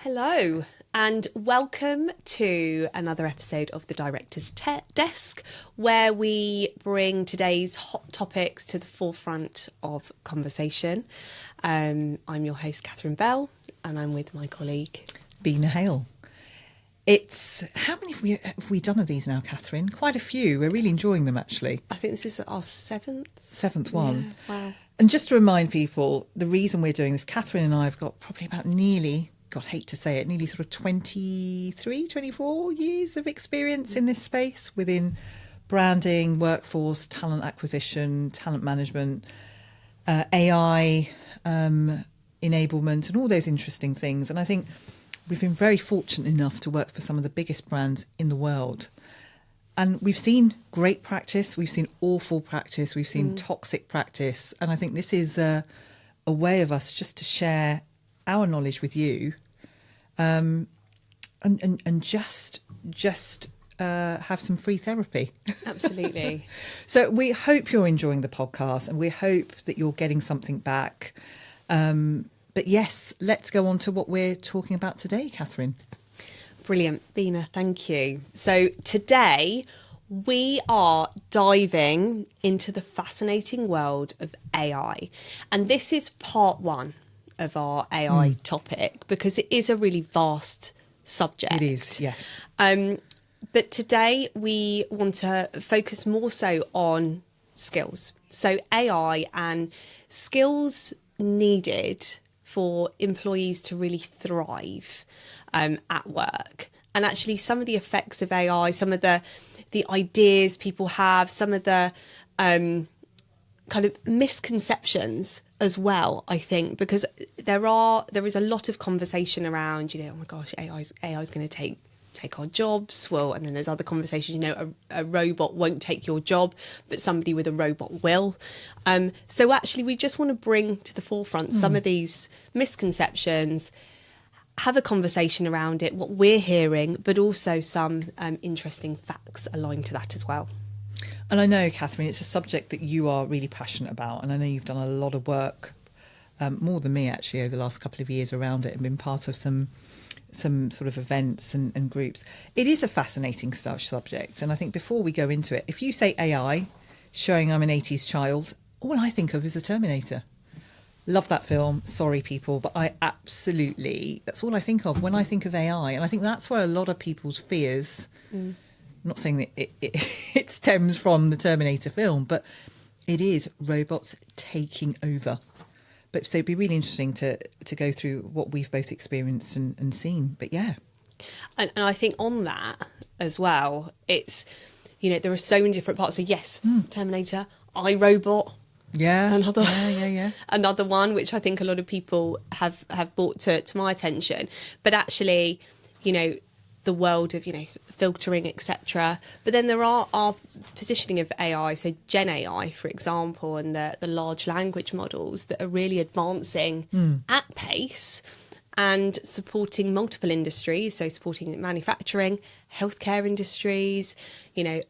Hello, and welcome to another episode of the Director's Desk, where we bring today's hot topics to the forefront of conversation. I'm your host, Hale Bell, and I'm with my colleague, Hale. How many have we done of these now, Catherine? Quite a few. We're really enjoying them, actually. I think this is our seventh one. Yeah, wow. And just to remind people, the reason we're doing this, Catherine and I have got probably about nearly sort of 23, 24 years of experience in this space within branding, workforce, talent acquisition, talent management, AI, enablement, and all those interesting things. And I think we've been very fortunate enough to work for some of the biggest brands in the world. And we've seen great practice, we've seen awful practice, we've seen toxic practice. And I think this is a way of us just to share our knowledge with you, and just have some free therapy. Absolutely. So we hope you're enjoying the podcast, and we hope that you're getting something back. But yes, let's go on to what we're talking about today, Catherine. Brilliant, Bina, thank you. So today we are diving into the fascinating world of AI. And this is part one of our AI topic, because it is a really vast subject. It is, yes. But today we want to focus more so on skills. So AI and skills needed for employees to really thrive at work. And actually some of the effects of AI, some of the ideas people have, some of the kind of misconceptions as well, I think, because there is a lot of conversation around, oh my gosh, AI is going to take our jobs. Well, and then there's other conversations, a robot won't take your job, but somebody with a robot will. So actually we just want to bring to the forefront some of these misconceptions, have a conversation around it, what we're hearing, but also some interesting facts aligned to that as well. And I know, Catherine, it's a subject that you are really passionate about, and I know you've done a lot of work, more than me actually, over the last couple of years around it, and been part of some sort of events and groups. It is a fascinating subject, and I think before we go into it, if you say AI, showing I'm an 80s child, all I think of is The Terminator. Love that film, sorry people, but that's all I think of when I think of AI, and I think that's where a lot of people's fears, I'm not saying that it stems from the Terminator film, but it is robots taking over. But so it'd be really interesting to go through what we've both experienced and seen. But yeah. And I think on that as well, it's, there are so many different parts. So yes, Terminator, iRobot. Yeah. Another one, which I think a lot of people have brought to my attention. But actually, the world of, filtering, etc. But then there are our positioning of AI, so Gen AI, for example, and the large language models that are really advancing at pace and supporting multiple industries, so supporting manufacturing, healthcare industries,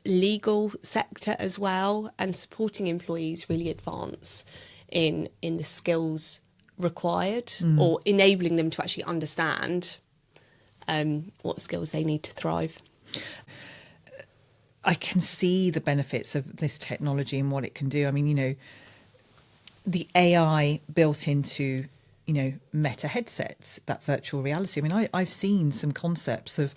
legal sector as well, and supporting employees really advance in the skills required, or enabling them to actually understand what skills they need to thrive. I can see the benefits of this technology and what it can do. I mean, the AI built into, Meta headsets, that virtual reality. I mean, I've seen some concepts of,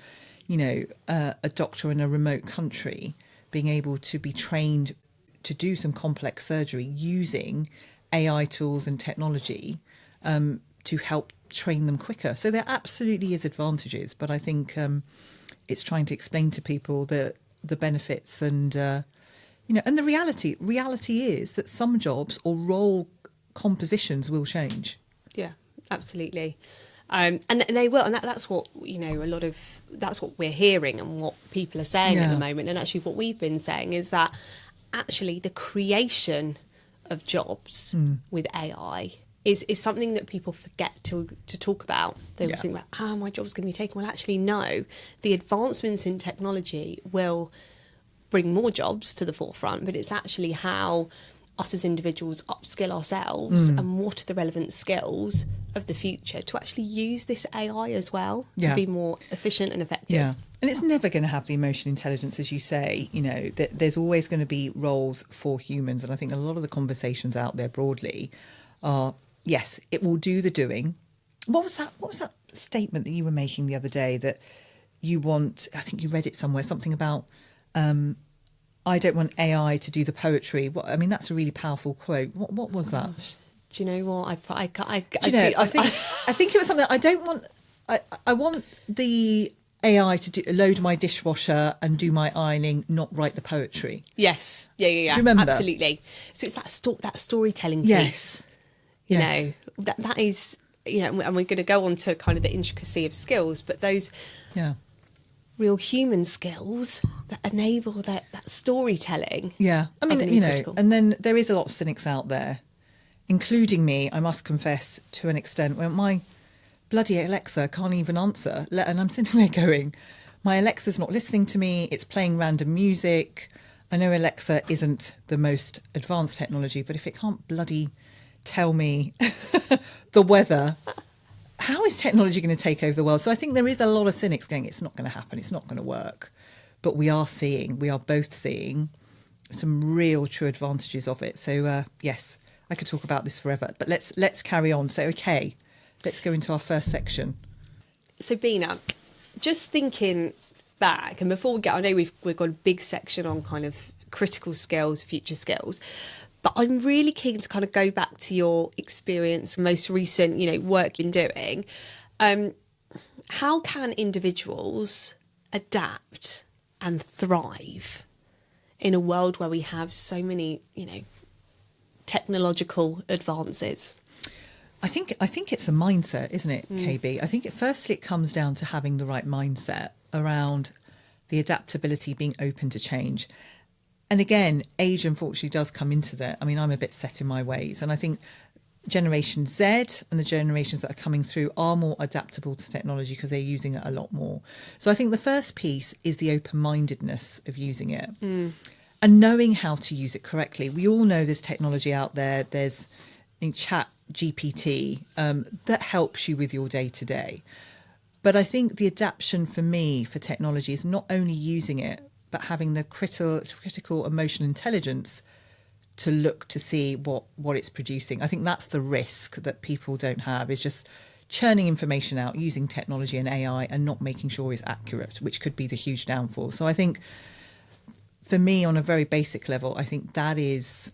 a doctor in a remote country being able to be trained to do some complex surgery using AI tools and technology to help train them quicker. So there absolutely is advantages, but I think it's trying to explain to people the benefits and and the reality is that some jobs or role compositions will change. Yeah, absolutely. And they will, and that's what that's what we're hearing and what people are saying at the moment. And actually what we've been saying is that actually the creation of jobs with AI is something that people forget to talk about. They always think about, my job's going to be taken. Well, actually, no. The advancements in technology will bring more jobs to the forefront, but it's actually how us as individuals upskill ourselves and what are the relevant skills of the future to actually use this AI as well to be more efficient and effective. Yeah. And it's never going to have the emotional intelligence, as you say. You know, there's always going to be roles for humans. And I think a lot of the conversations out there broadly are, yes, it will do the doing. What was that statement that you were making the other day that you want, I think you read it somewhere, something about, I don't want AI to do the poetry. I mean, that's a really powerful quote. What was that? Gosh, do you know what? I think it was something. I don't want. I want the AI to load my dishwasher and do my ironing, not write the poetry. Yes. Yeah. Do you remember? Absolutely. So it's that storytelling piece. Yes. You know, that is, you know, and we're going to go on to kind of the intricacy of skills, but those real human skills that enable that storytelling. Yeah. I mean, you know, critical. and then there is a lot of cynics out there, including me, I must confess, to an extent, when my bloody Alexa can't even answer. And I'm sitting there going, my Alexa's not listening to me. It's playing random music. I know Alexa isn't the most advanced technology, but if it can't bloody tell me the weather, how is technology going to take over the world? So I think there is a lot of cynics going, it's not going to happen, it's not going to work. But we are both seeing some real true advantages of it. So yes, I could talk about this forever, but let's carry on. So, okay, let's go into our first section. So Bina, just thinking back, and before we get, I know we've got a big section on kind of critical skills, future skills, but I'm really keen to kind of go back to your experience, most recent, you know, work you've been doing. How can individuals adapt and thrive in a world where we have so many, you know, technological advances? I think it's a mindset, isn't it, KB? I think firstly it comes down to having the right mindset around the adaptability, being open to change. And again, age unfortunately does come into that. I mean, I'm a bit set in my ways, and I think Generation Z and the generations that are coming through are more adaptable to technology because they're using it a lot more. So I think the first piece is the open-mindedness of using it and knowing how to use it correctly. We all know there's technology out there. There's Chat GPT that helps you with your day-to-day. But I think the adaptation for me for technology is not only using it, but having the critical emotional intelligence to look to see what it's producing. I think that's the risk that people don't have, is just churning information out using technology and AI and not making sure it's accurate, which could be the huge downfall. So I think for me, on a very basic level, I think that is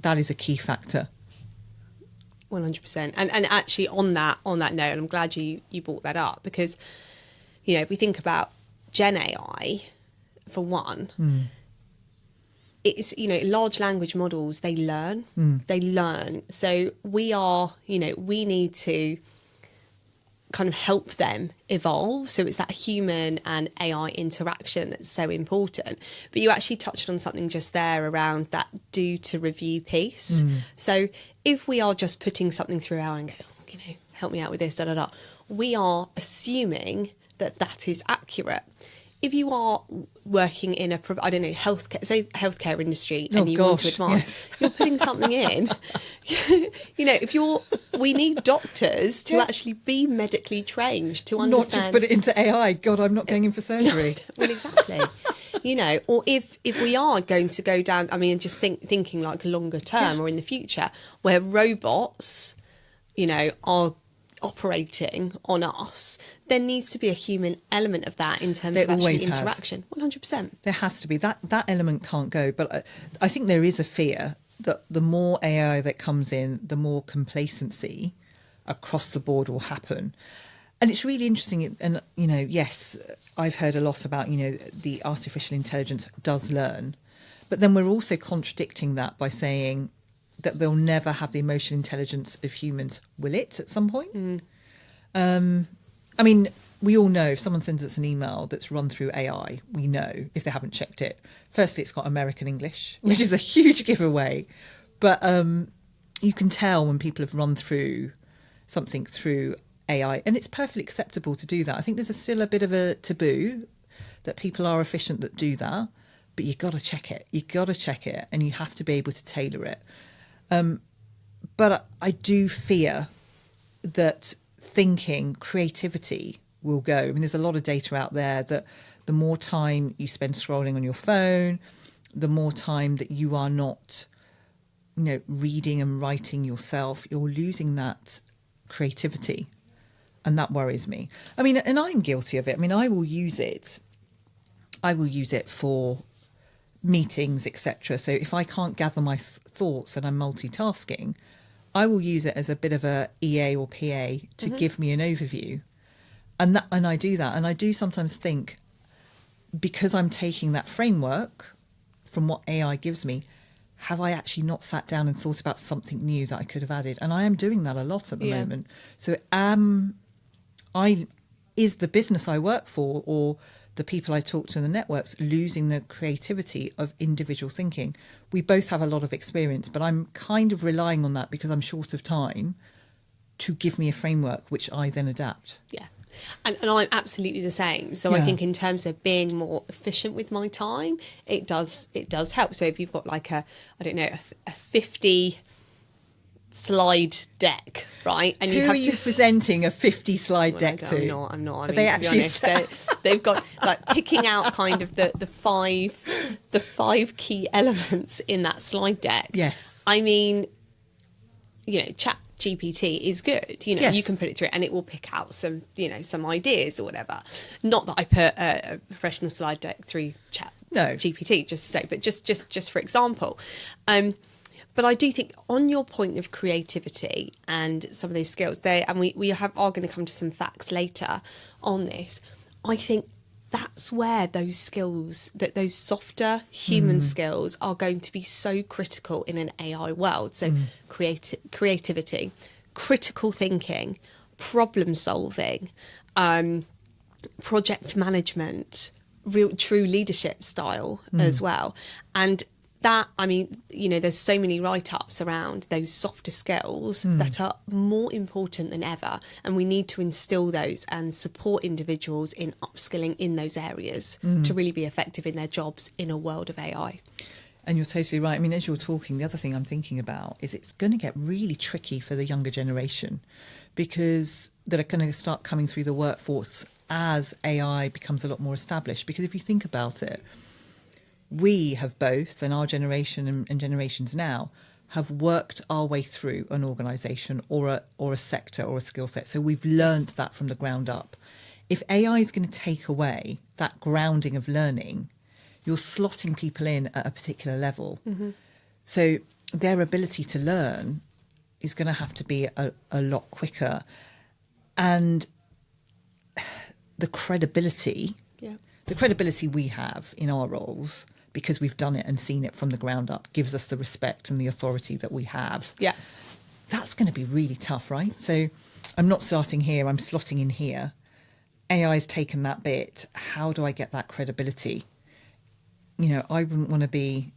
a key factor. 100%. And actually on that note, and I'm glad you brought that up, because, you know, if we think about Gen AI, for one, it's, you know, large language models, they learn. So we need to kind of help them evolve. So it's that human and AI interaction that's so important. But you actually touched on something just there around that do to review piece. So if we are just putting something through our and go, you know, help me out with this, we are assuming that is accurate. If you are working in healthcare industry and want to advance, you're putting something in. You know, we need doctors to actually be medically trained to understand. Not just put it into AI. God, I'm not going in for surgery. Well, exactly. You know, or if we are going to go down, I mean, just thinking like longer term or in the future, where robots, you know, are operating on us, there needs to be a human element of that in terms of actually interaction. 100%. There has to be. That element can't go. But I think there is a fear that the more AI that comes in, the more complacency across the board will happen. And it's really interesting. And, you know, yes, I've heard a lot about, you know, the artificial intelligence does learn. But then we're also contradicting that by saying that they'll never have the emotional intelligence of humans. Will it at some point? I mean, we all know if someone sends us an email that's run through AI, we know if they haven't checked it. Firstly, it's got American English, which is a huge giveaway. But you can tell when people have run through something through AI, and it's perfectly acceptable to do that. I think there's still a bit of a taboo that people are efficient that do that. but you got to check it. You got to check it, and you have to be able to tailor it. But I do fear that thinking, creativity will go. I mean, there's a lot of data out there that the more time you spend scrolling on your phone, the more time that you are not, reading and writing yourself, you're losing that creativity. And that worries me. I mean, and I'm guilty of it. I mean, I will use it for meetings, etc. So if I can't gather my thoughts and I'm multitasking, I will use it as a bit of a EA or PA to give me an overview. And I do that. And I do sometimes think, because I'm taking that framework from what AI gives me, have I actually not sat down and thought about something new that I could have added? And I am doing that a lot at the moment. So is the business I work for, or the people I talk to in the networks, losing the creativity of individual thinking? We both have a lot of experience, but I'm kind of relying on that because I'm short of time to give me a framework which I then adapt. Yeah. And I'm absolutely the same. So I think in terms of being more efficient with my time, it does help. So if you've got like a 50 slide deck, right? And Who are you presenting a 50 slide deck to? I'm not. I mean, they to actually be honest, they've got like picking out kind of the five key elements in that slide deck. Yes. I mean, chat GPT is good. Yes. You can put it through and it will pick out some ideas or whatever. Not that I put a professional slide deck through chat GPT, just to say, but just for example. But I do think on your point of creativity and some of these skills there, and we are going to come to some facts later on this, I think that's where those skills, that those softer human skills are going to be so critical in an AI world. So creativity, critical thinking, problem solving, project management, true leadership style as well. And that, I mean, there's so many write-ups around those softer skills that are more important than ever. And we need to instill those and support individuals in upskilling in those areas to really be effective in their jobs in a world of AI. And you're totally right. I mean, as you're talking, the other thing I'm thinking about is it's going to get really tricky for the younger generation, because that are going to start coming through the workforce as AI becomes a lot more established. Because if you think about it, we have both, and our generation and generations now, have worked our way through an organisation or a sector or a skill set. So we've learned that from the ground up. If AI is going to take away that grounding of learning, you're slotting people in at a particular level. So their ability to learn is going to have to be a lot quicker. And the credibility we have in our roles, because we've done it and seen it from the ground up, gives us the respect and the authority that we have. Yeah. That's going to be really tough, right? So I'm not starting here, I'm slotting in here. AI's taken that bit. How do I get that credibility? I wouldn't want to be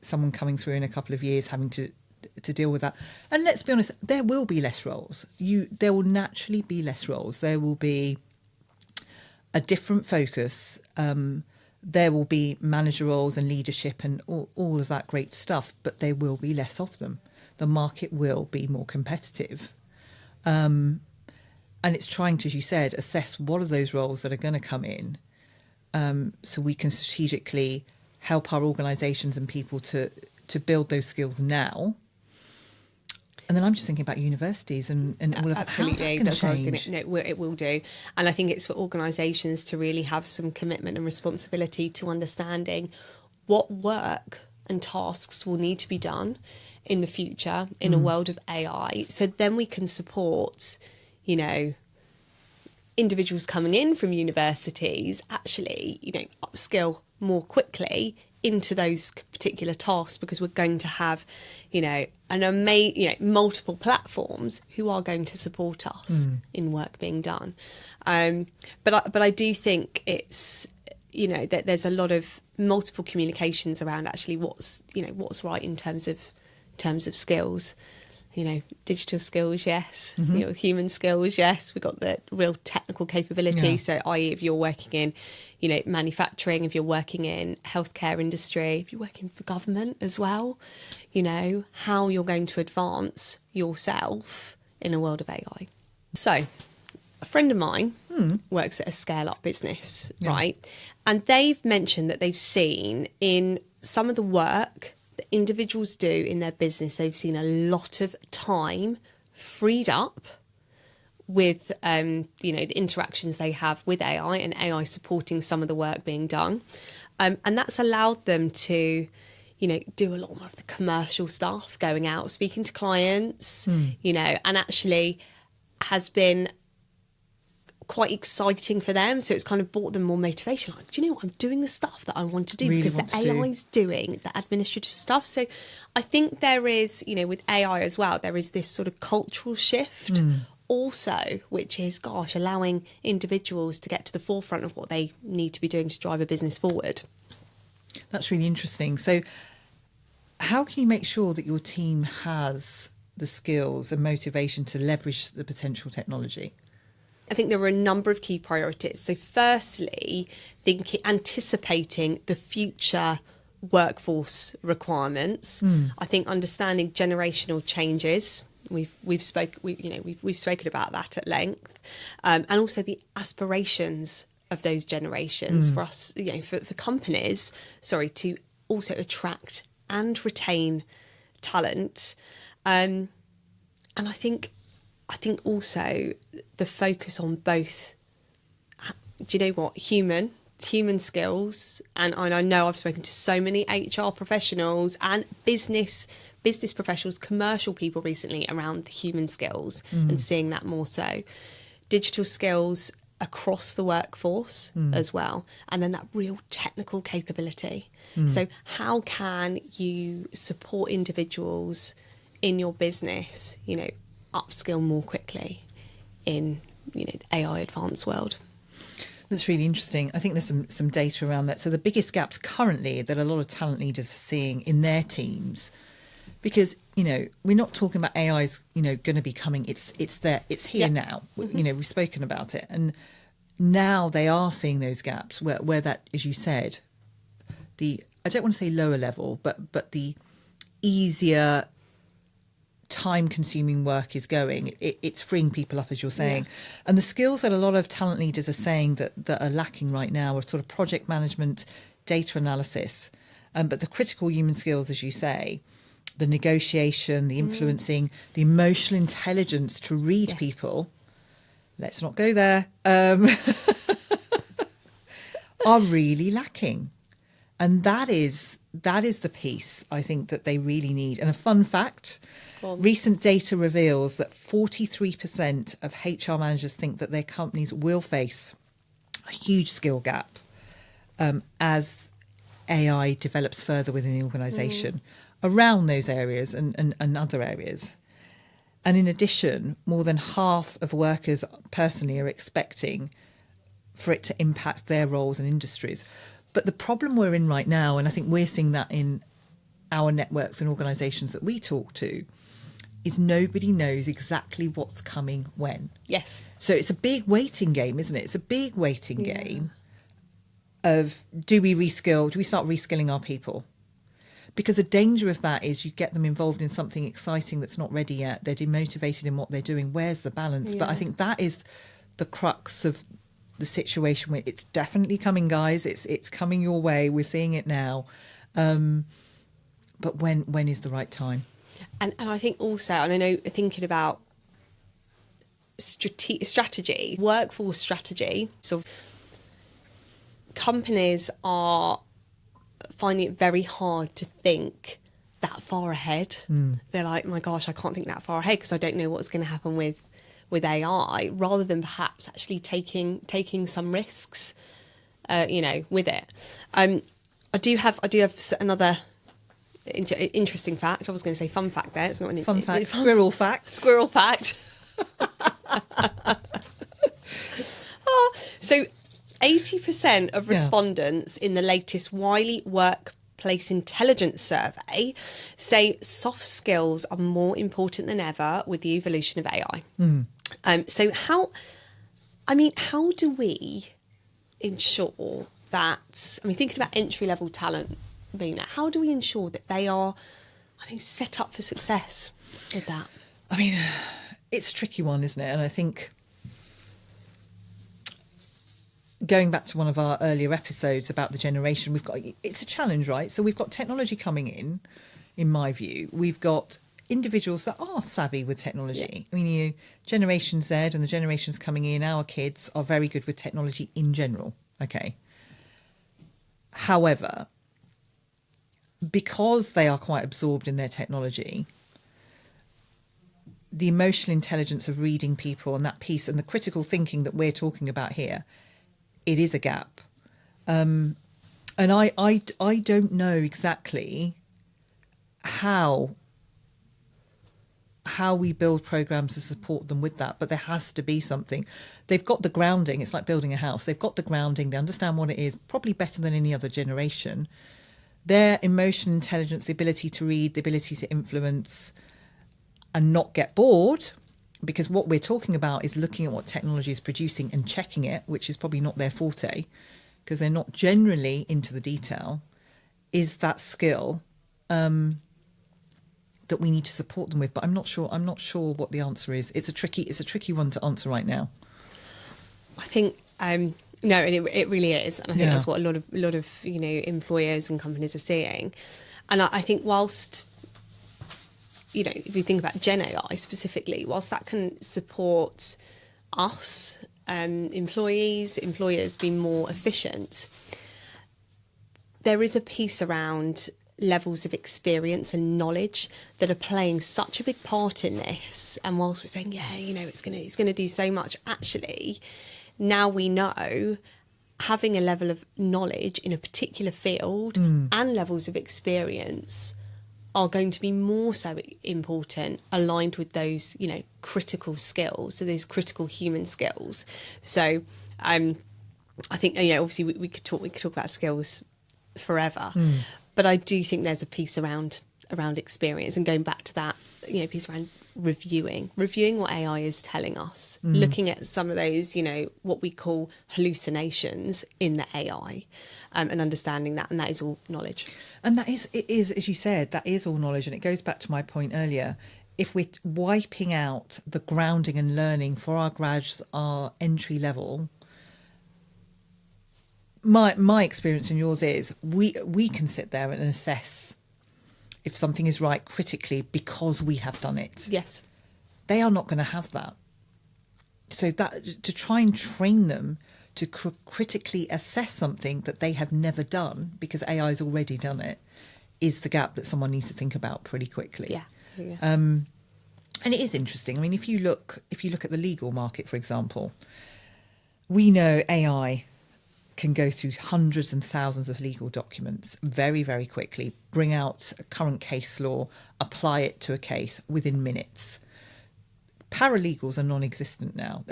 someone coming through in a couple of years having to deal with that. And let's be honest, there will be less roles. There will naturally be less roles. There will be a different focus. There will be manager roles and leadership and all of that great stuff, but there will be less of them. The market will be more competitive. And it's trying to, as you said, assess what are those roles that are going to come in, so we can strategically help our organisations and people to build those skills now. And then I'm just thinking about universities and all of that. Absolutely, that's what I was going to. No, it will do, and I think it's for organisations to really have some commitment and responsibility to understanding what work and tasks will need to be done in the future in a world of AI. So then we can support, individuals coming in from universities actually, upskill more quickly into those particular tasks, because we're going to have, multiple platforms who are going to support us in work being done. But I do think it's, that there's a lot of multiple communications around actually what's right in terms of skills. digital skills, yes. Human skills, yes. We've got the real technical capability. Yeah. So, i.e., if you're working in, manufacturing, if you're working in healthcare industry, if you're working for government as well, how you're going to advance yourself in a world of AI. So, a friend of mine works at a scale-up business, right? And they've mentioned that they've seen in some of the work that individuals do in their business, they've seen a lot of time freed up with, the interactions they have with AI and AI supporting some of the work being done. And that's allowed them to, do a lot more of the commercial stuff, going out, speaking to clients, and actually has been quite exciting for them. So it's kind of brought them more motivation. Like, do you know what? I'm doing the stuff that I want to do Really because want the to do. AI is doing the administrative stuff. So I think there is, with AI as well, there is this sort of cultural shift also, which is, allowing individuals to get to the forefront of what they need to be doing to drive a business forward. That's really interesting. So how can you make sure that your team has the skills and motivation to leverage the potential technology? I think there are a number of key priorities. So firstly, anticipating the future workforce requirements. I think understanding generational changes. We've spoken about that at length, and also the aspirations of those generations for us, for companies, to also attract and retain talent. And I think also the focus on both, do you know what, human skills, and I know I've spoken to so many HR professionals and business professionals, commercial people recently around the human skills and seeing that more so. Digital skills across the workforce as well, and then that real technical capability. So how can you support individuals in your business, upskill more quickly in, the AI advanced world? That's really interesting. I think there's some data around that. So the biggest gaps currently that a lot of talent leaders are seeing in their teams, because, we're not talking about AI's, going to be coming. It's there. It's here now. We've spoken about it. And now they are seeing those gaps where that, as you said, I don't want to say lower level, but the easier time-consuming work is going. It's freeing people up, as you're saying. And the skills that a lot of talent leaders are saying that are lacking right now are sort of project management, data analysis. But the critical human skills, as you say, the negotiation, the influencing, the emotional intelligence to read people, let's not go there, are really lacking. And that is the piece I think that they really need. And a fun fact, recent data reveals that 43% of HR managers think that their companies will face a huge skill gap as AI develops further within the organisation around those areas and other areas. And in addition, more than half of workers personally are expecting for it to impact their roles and industries. But the problem we're in right now, and I think we're seeing that in our networks and organisations that we talk to, is nobody knows exactly what's coming when. Yes. So it's a big waiting game, isn't it? It's a big waiting game of, do we start reskilling our people? Because the danger of that is you get them involved in something exciting that's not ready yet. They're demotivated in what they're doing. Where's the balance? But I think that is the crux of the situation where it's definitely coming, guys. It's coming your way. We're seeing it now. But when is the right time? And I think also, and I know thinking about strategy, workforce strategy, so companies are finding it very hard to think that far ahead. They're like, my gosh, I can't think that far ahead because I don't know what's going to happen with AI, rather than perhaps actually taking some risks, with it. I do have another interesting fact. I was going to say fun fact there. It's not an fun fact. Squirrel fact. Squirrel fact. So 80% of respondents in the latest Wiley Workplace Workplace Intelligence Survey say soft skills are more important than ever with the evolution of AI. So how do we ensure that, thinking about entry-level talent, Bina, how do we ensure that they are, set up for success with that? It's a tricky one, isn't it? And I think going back to one of our earlier episodes about the generation, it's a challenge, right? So we've got technology coming in my view. We've got individuals that are savvy with technology. Yeah. Generation Z and the generations coming in, our kids are very good with technology in general. Okay. However, because they are quite absorbed in their technology, the emotional intelligence of reading people and that piece and the critical thinking that we're talking about here, it is a gap. And I don't know exactly how we build programs to support them with that, but there has to be something. They've got the grounding. It's like building a house. They've got the grounding. They understand what it is, probably better than any other generation. Their emotional intelligence, the ability to read, the ability to influence and not get bored, because what we're talking about is looking at what technology is producing and checking it, which is probably not their forte, because they're not generally into the detail, is that skill that we need to support them with. But I'm not sure what the answer is. It's a tricky one to answer right now. I think no, and it really is, and I think that's what a lot of employers and companies are seeing. And I think whilst if we think about Gen AI specifically, whilst that can support us, employers be more efficient, there is a piece around levels of experience and knowledge that are playing such a big part in this. And whilst we're saying, it's going to do so much, actually, now we know having a level of knowledge in a particular field and levels of experience are going to be more so important, aligned with those, critical skills, so those critical human skills. So I think, obviously we could talk about skills forever, but I do think there's a piece around experience, and going back to that, piece around reviewing what AI is telling us, looking at some of those, what we call hallucinations in the AI, and understanding that, and that is all knowledge. And it is, as you said, that is all knowledge. And it goes back to my point earlier. If we're wiping out the grounding and learning for our grads, our entry level, my experience and yours is we can sit there and assess if something is right critically because we have done it. Yes. They are not going to have that. So that to try and train them to critically assess something that they have never done because AI has already done it is the gap that someone needs to think about pretty quickly. Yeah. And it is interesting. If you look at the legal market, for example, we know AI can go through hundreds and thousands of legal documents very, very quickly, bring out current case law, apply it to a case within minutes. Paralegals are non-existent now.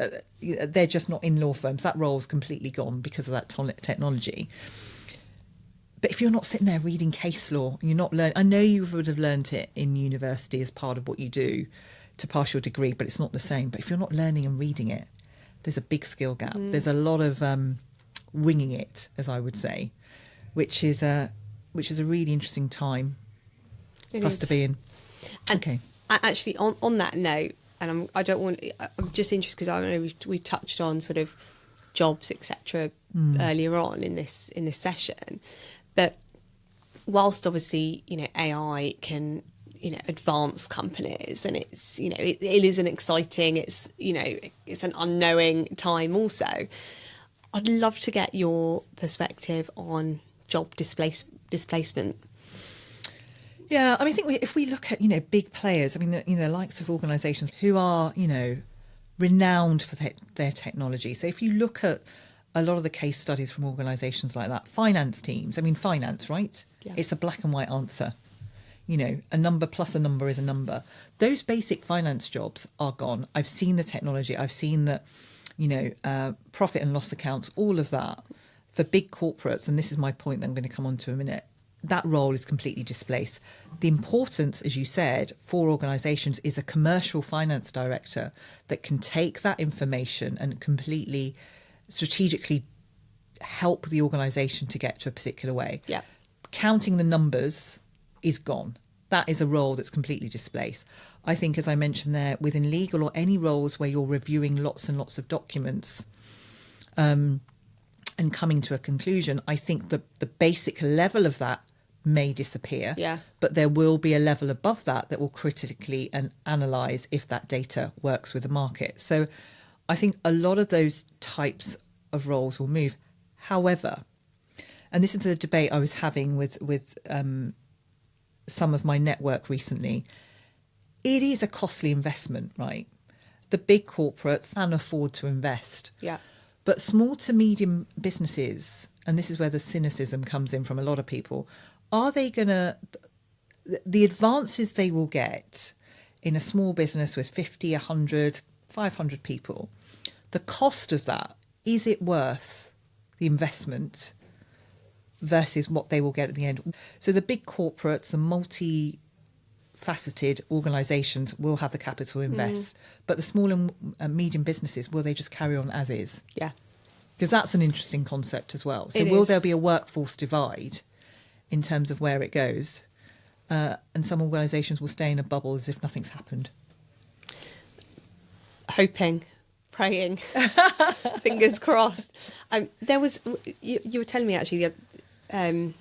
They're just not in law firms. That role's completely gone because of that technology. But if you're not sitting there reading case law, you're not learning. I know you would have learned it in university as part of what you do to pass your degree, but it's not the same. But if you're not learning and reading it, there's a big skill gap. There's a lot of winging it, as I would say, which is a really interesting time for us to be in. And okay. Actually, on that note, and I'm just interested because I know we've touched on sort of jobs, etc. Earlier on in this session, but whilst obviously AI can advance companies, and it's it is an exciting, it's an unknowing time also. I'd love to get your perspective on job displacement. Yeah, I think if we look at big players, the likes of organisations who are renowned for their technology. So if you look at a lot of the case studies from organisations like that, finance teams. Finance, right? Yeah. It's a black and white answer. A number plus a number is a number. Those basic finance jobs are gone. I've seen the technology. I've seen that. Profit and loss accounts, all of that for big corporates, and this is my point that I'm going to come on to in a minute, that role is completely displaced. The importance, as you said, for organisations is a commercial finance director that can take that information and completely strategically help the organisation to get to a particular way. Yeah. Counting the numbers is gone. That is a role that's completely displaced. I think, as I mentioned there, within legal or any roles where you're reviewing lots and lots of documents and coming to a conclusion, I think the basic level of that may disappear. Yeah. But there will be a level above that that will critically and analyse if that data works with the market. So I think a lot of those types of roles will move. However, and this is the debate I was having with some of my network recently, it is a costly investment, right? The big corporates can afford to invest. Yeah. But small to medium businesses, and this is where the cynicism comes in from a lot of people, are they going to, the advances they will get in a small business with 50, 100, 500 people, the cost of that, is it worth the investment versus what they will get at the end? So the big corporates, the multi-faceted organisations will have the capital to invest, but the small and medium businesses, will they just carry on as is? Yeah. Because that's an interesting concept as well. So It will is. there be a workforce divide in terms of where it goes? And some organisations will stay in a bubble as if nothing's happened. Hoping, praying, fingers crossed. There was, you were telling me actually the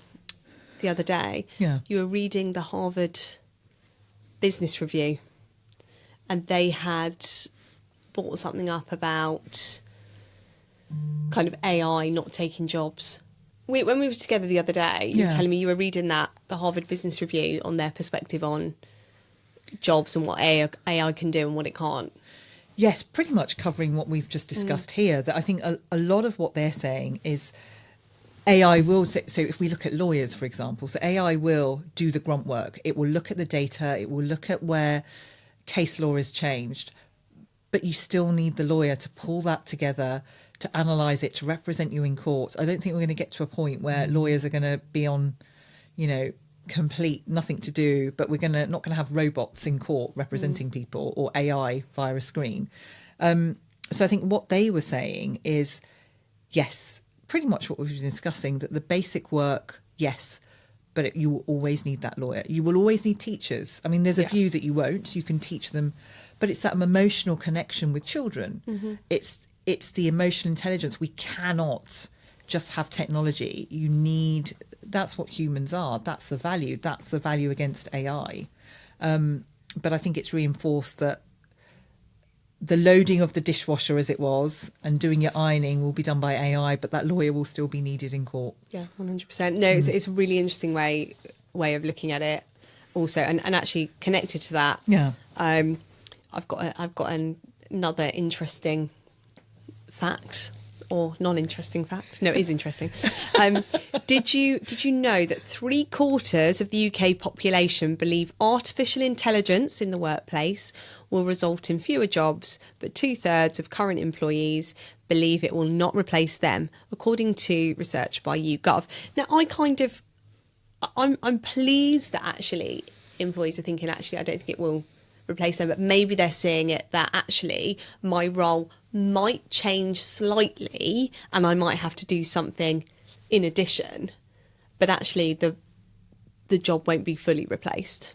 other day, Yeah. you were reading the Harvard Business Review, and they had brought something up about kind of AI not taking jobs. When we were together the other day, you were Yeah. telling me you were reading the Harvard Business Review on their perspective on jobs and what AI can do and what it can't. Yes, pretty much covering what we've just discussed here. That I think a lot of what they're saying is AI will, so if we look at lawyers, for example, so AI will do the grunt work. It will look at the data, it will look at where case law is changed, but you still need the lawyer to pull that together, to analyse it, to represent you in court. I don't think we're going to get to a point where lawyers are going to be on, complete nothing to do, but we're not going to have robots in court representing people, or AI via a screen. So I think what they were saying is, yes, pretty much what we've been discussing, that the basic work, yes, but you will always need that lawyer. You will always need teachers. I mean, there's a view that you won't. You can teach them, but it's that emotional connection with children. Mm-hmm. It's the emotional intelligence. We cannot just have technology. You need, that's what humans are. That's the value. That's the value against AI. But I think it's reinforced that the loading of the dishwasher, as it was, and doing your ironing will be done by AI, but that lawyer will still be needed in court. Yeah, 100%. No, it's a really interesting way of looking at it also. And actually connected to that, Yeah. I've got another interesting fact, or non-interesting fact. No, it is interesting. Did you know that 3/4 of the UK population believe artificial intelligence in the workplace will result in fewer jobs, but 2/3 of current employees believe it will not replace them, according to research by YouGov. Now, I'm pleased that actually employees are thinking, actually, I don't think it will replace them, but maybe they're seeing it that actually my role might change slightly and I might have to do something in addition, but actually the job won't be fully replaced.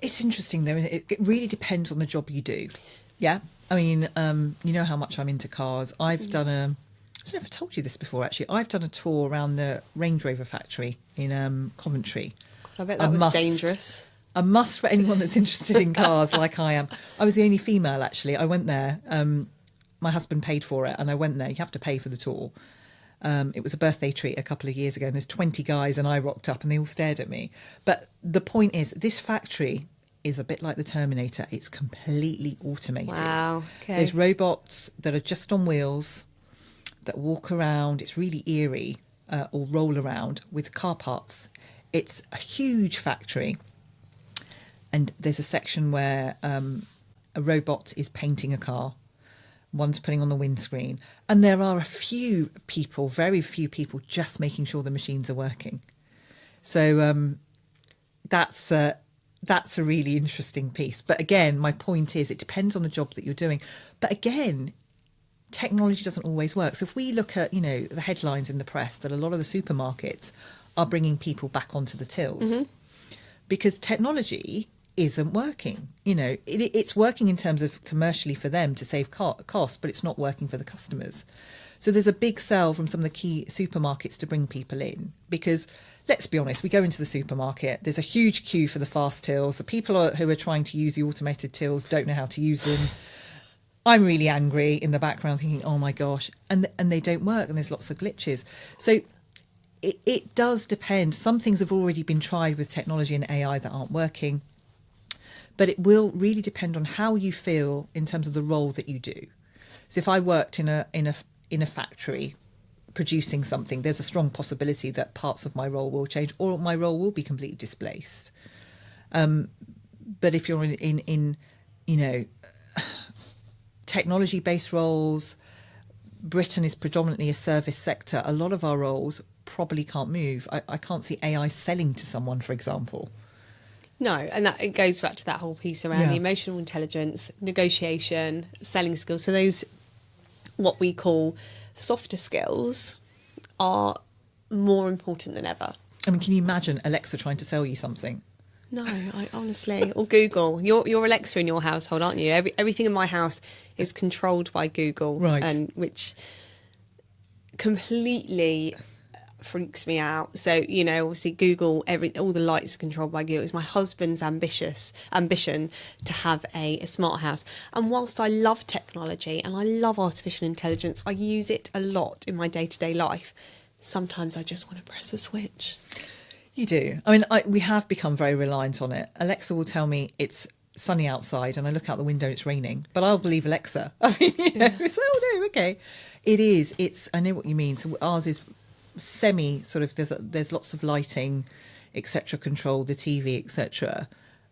It's interesting though. It really depends on the job you do. Yeah. I mean, you know how much I'm into cars. I've done I don't know if I told you this before, actually. I've done a tour around the Range Rover factory in Coventry. I bet that was dangerous. A must for anyone that's interested in cars like I am. I was the only female, actually. I went there. My husband paid for it and I went there. You have to pay for the tour. It was a birthday treat a couple of years ago and there's 20 guys and I rocked up and they all stared at me. But the point is, this factory is a bit like the Terminator. It's completely automated. Wow. Okay. There's robots that are just on wheels that walk around. It's really eerie, or roll around with car parts. It's a huge factory. And there's a section where a robot is painting a car. One's putting on the windscreen. And there are very few people just making sure the machines are working. So that's a really interesting piece. But again, my point is, it depends on the job that you're doing. But again, technology doesn't always work. So if we look at, the headlines in the press that a lot of the supermarkets are bringing people back onto the tills because technology isn't working. It's working in terms of commercially for them to save costs, but it's not working for the customers. So there's a big sell from some of the key supermarkets to bring people in because, let's be honest, we go into the supermarket, there's a huge queue for the fast tills. The people who are trying to use the automated tills don't know how to use them. I'm really angry in the background thinking, oh my gosh, and they don't work and there's lots of glitches. So it does depend. Some things have already been tried with technology and AI that aren't working, but it will really depend on how you feel in terms of the role that you do. So if I worked in a factory producing something, there's a strong possibility that parts of my role will change or my role will be completely displaced. But if you're in technology-based roles, Britain is predominantly a service sector. A lot of our roles probably can't move. I can't see AI selling to someone, for example. No, and that it goes back to that whole piece around the emotional intelligence, negotiation, selling skills. So those, what we call softer skills, are more important than ever. I mean, can you imagine Alexa trying to sell you something? No, I honestly, or Google. You're Alexa in your household, aren't you? Everything in my house is controlled by Google, right? And which completely freaks me out. So obviously Google, all the lights are controlled by Google. It's my husband's ambition to have a smart house. And whilst I love technology and I love artificial intelligence, I use it a lot in my day-to-day life. Sometimes I just want to press a switch. You do. I mean, we have become very reliant on it. Alexa will tell me it's sunny outside and I look out the window and it's raining, but I'll believe Alexa. I mean, it's, oh no, okay. It is. I know what you mean. So ours is semi sort of, there's lots of lighting, etc., control the TV, etc.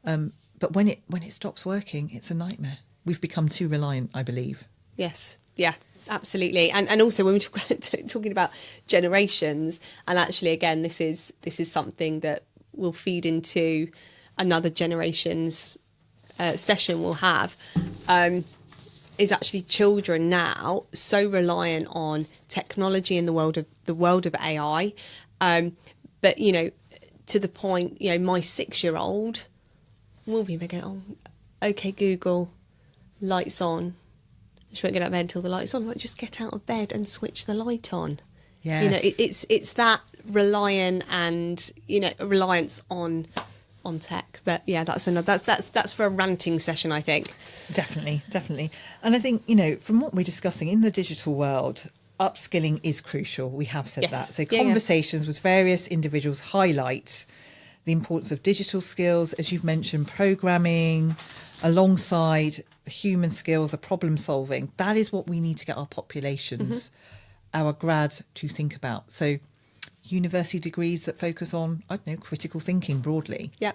But when it stops working, it's a nightmare. We've become too reliant, I believe. Yes. Yeah. Absolutely, and also when we're talking about generations, and actually again, this is something that will feed into another generation's session we'll have. Is actually children now so reliant on technology in the world of AI, but to the point my 6-year-old will be going, oh, okay Google, lights on. She won't get out of bed until the light's on. Like, just get out of bed and switch the light on. Yes. It's that reliance on tech. But yeah, that's for a ranting session, I think. Definitely. And I think from what we're discussing in the digital world, upskilling is crucial. We have said that. So conversations with various individuals highlight the importance of digital skills, as you've mentioned, programming, alongside human skills of problem solving. That is what we need to get our populations, our grads, to think about. So university degrees that focus on, critical thinking broadly. Yeah.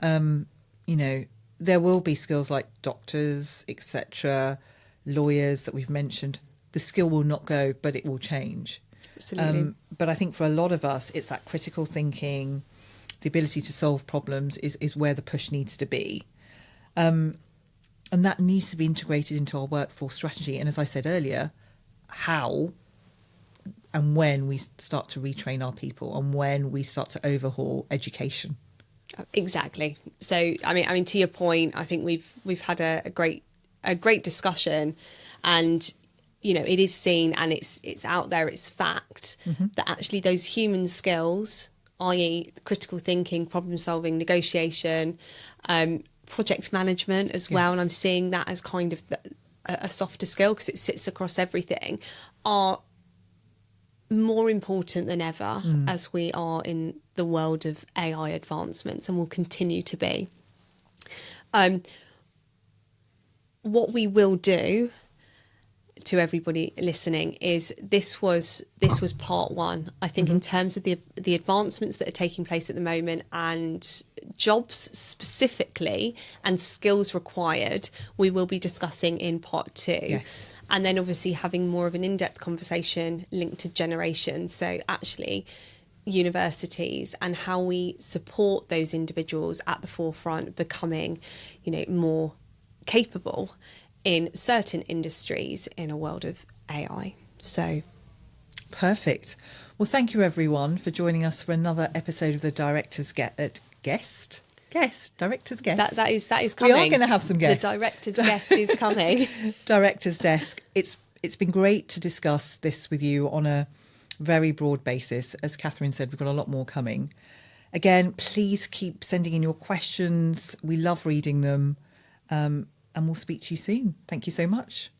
There will be skills like doctors, etc., lawyers that we've mentioned. The skill will not go, but it will change. Absolutely. But I think for a lot of us, it's that critical thinking, the ability to solve problems is where the push needs to be. And that needs to be integrated into our workforce strategy. And as I said earlier, how and when we start to retrain our people and when we start to overhaul education. Exactly. So, I mean, to your point, I think we've had a great discussion, and it is seen and it's out there. It's fact that actually those human skills, i.e., critical thinking, problem solving, negotiation, project management as well, and I'm seeing that as kind of a softer skill because it sits across everything, are more important than ever as we are in the world of AI advancements, and will continue to be. What we will do to everybody listening is this was part one. I think in terms of the advancements that are taking place at the moment and jobs specifically and skills required, we will be discussing in part two. Yes. And then obviously having more of an in-depth conversation linked to generations. So actually universities and how we support those individuals at the forefront becoming, more capable in certain industries in a world of AI. So perfect. Well, thank you everyone for joining us for another episode of the Director's Guest. Director's Guest. That is coming. We are going to have some guests. The Director's Guest is coming. Director's Desk. It's been great to discuss this with you on a very broad basis. As Catherine said, we've got a lot more coming. Again, please keep sending in your questions. We love reading them. And we'll speak to you soon. Thank you so much.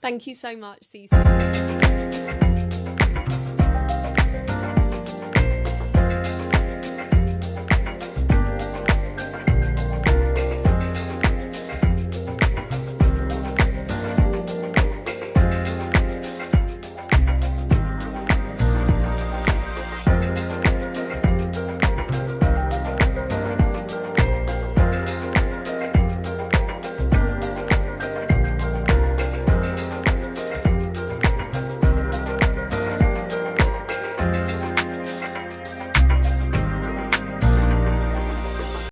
Thank you so much. See you soon.